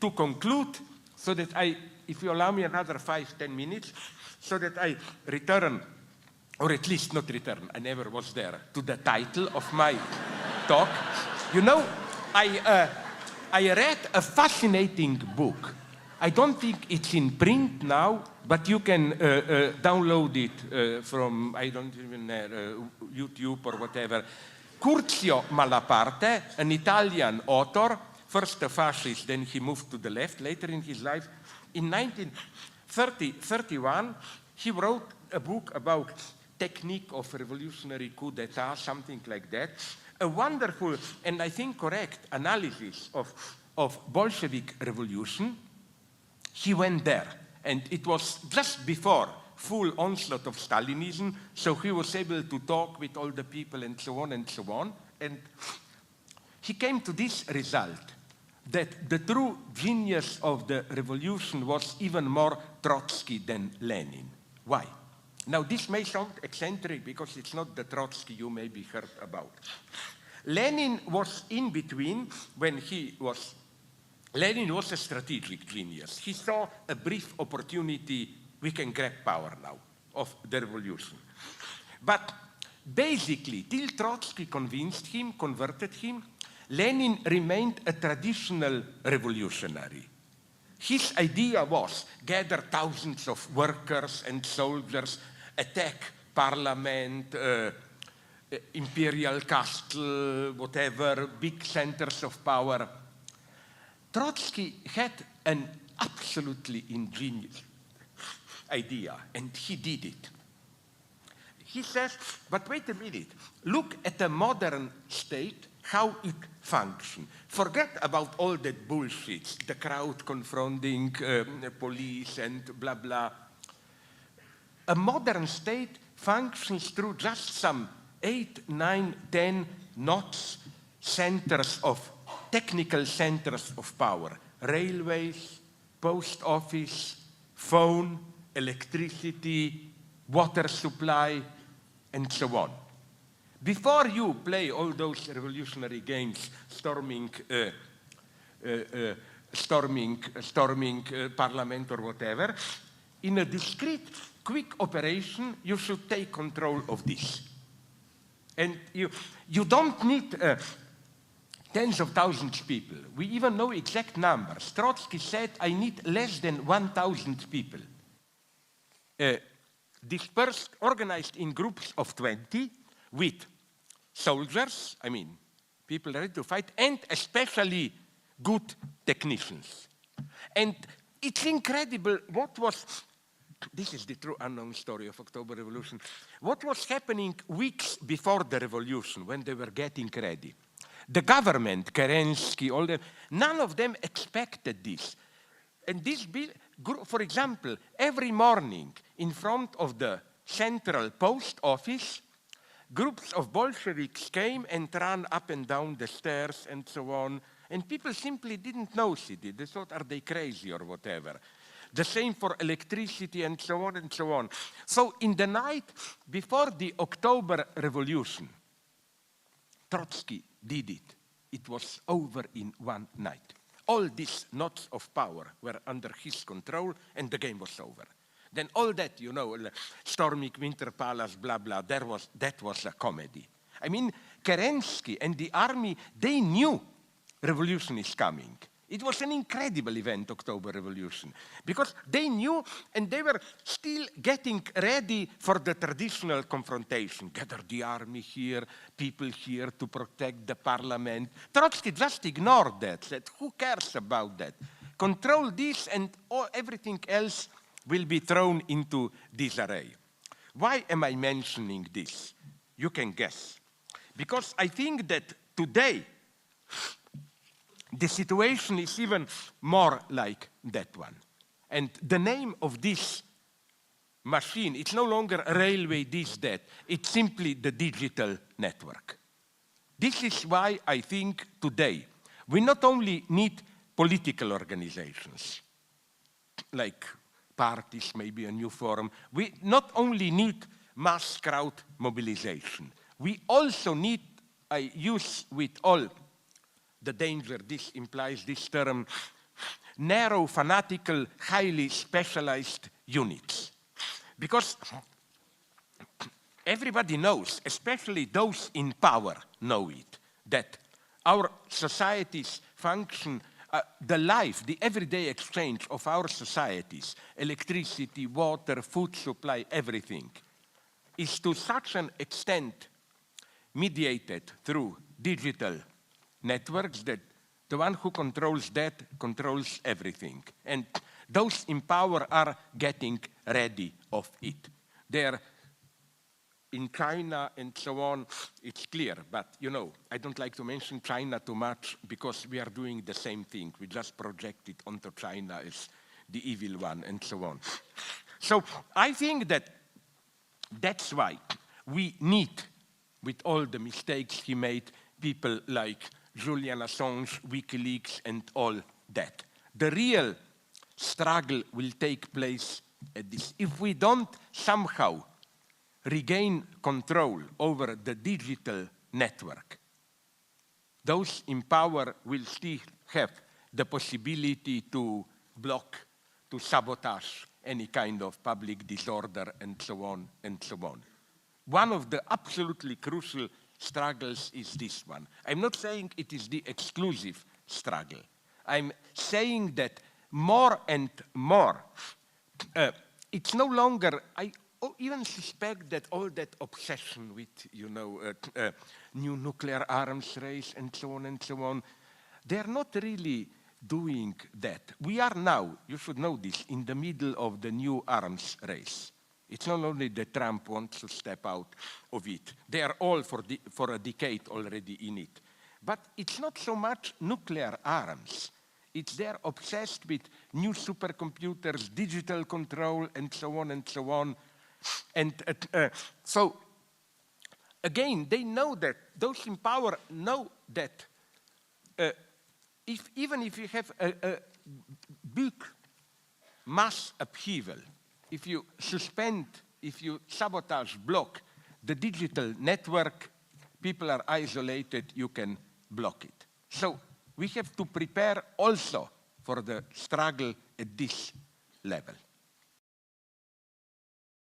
to conclude, so that if you allow me another 5-10 minutes, so that I return, or at least not return, I never was there, to the title of my talk. You know, I read a fascinating book. I don't think it's in print now, but you can download it from, I don't even know, YouTube or whatever. Curzio Malaparte, an Italian author, first a fascist, then he moved to the left later in his life. In 1931, he wrote a book about technique of revolutionary coup d'etat, something like that. A wonderful, and I think correct, analysis of Bolshevik revolution. He went there, and it was just before full onslaught of Stalinism, so he was able to talk with all the people and so on and so on. And he came to this result, that the true genius of the revolution was even more Trotsky than Lenin. Why? Now, this may sound eccentric because it's not the Trotsky you maybe heard about. Lenin was in between when he was. Lenin was a strategic genius. He saw a brief opportunity, we can grab power now, of the revolution. But basically, till Trotsky converted him, Lenin remained a traditional revolutionary. His idea was gather thousands of workers and soldiers, attack parliament, imperial castle, whatever, big centers of power. Trotsky had an absolutely ingenious idea, and he did it. He says, but wait a minute, look at a modern state, how it functions. Forget about all that bullshit, the crowd confronting police and blah, blah. A modern state functions through just some 8, 9, 10 knots, technical centers of power. Railways, post office, phone, electricity, water supply, and so on. Before you play all those revolutionary games, storming parliament or whatever, in a discrete, quick operation, you should take control of this. And you don't need tens of thousands of people. We even know exact numbers. Trotsky said, I need less than 1,000 people. Dispersed, organized in groups of 20 with soldiers, I mean, people ready to fight, and especially good technicians. And it's incredible this is the true unknown story of October Revolution. What was happening weeks before the revolution when they were getting ready? The government, Kerensky, all them, none of them expected this. And this group, for example, every morning in front of the central post office, groups of Bolsheviks came and ran up and down the stairs and so on, and people simply didn't notice it. They thought, are they crazy or whatever? The same for electricity and so on and so on. So in the night before the October Revolution, Trotsky did it. It was over in one night. All these knots of power were under his control, and the game was over. Then all that, you know, storming Winter Palace, blah, blah, that was a comedy. I mean, Kerensky and the army, they knew revolution is coming. It was an incredible event, October Revolution, because they knew and they were still getting ready for the traditional confrontation. Gather the army here, people here to protect the parliament. Trotsky just ignored that, said, who cares about that? Control this and everything else will be thrown into disarray. Why am I mentioning this? You can guess. Because I think that today, the situation is even more like that one. And the name of this machine, it's no longer a railway, this, that. It's simply the digital network. This is why I think today we not only need political organizations, like parties, maybe a new forum. We not only need mass crowd mobilization, we also need, I use with all the danger this implies, this term, narrow, fanatical, highly specialized units. Because everybody knows, especially those in power know it, that our societies function, the life, the everyday exchange of our societies, electricity, water, food supply, everything, is to such an extent mediated through digital networks that the one who controls that controls everything. And those in power are getting ready of it. They're in China and so on, it's clear, but you know, I don't like to mention China too much because we are doing the same thing. We just project it onto China as the evil one and so on. So I think that that's why we need, with all the mistakes he made, people like Julian Assange, WikiLeaks, and all that. The real struggle will take place at this. If we don't somehow regain control over the digital network, those in power will still have the possibility to block, to sabotage any kind of public disorder and so on and so on. One of the absolutely crucial struggles is this one. I'm not saying it is the exclusive struggle. I'm saying that more and more, it's no longer, I even suspect that all that obsession with, you know, new nuclear arms race and so on, they're not really doing that. We are now, you should know this, in the middle of the new arms race. It's not only that Trump wants to step out of it. They are all for a decade already in it. But it's not so much nuclear arms. It's they're obsessed with new supercomputers, digital control, and so on and so on. And so, again, they know that, those in power know that even if you have a big mass upheaval, if you suspend, if you sabotage, block the digital network, people are isolated, you can block it. So we have to prepare also for the struggle at this level.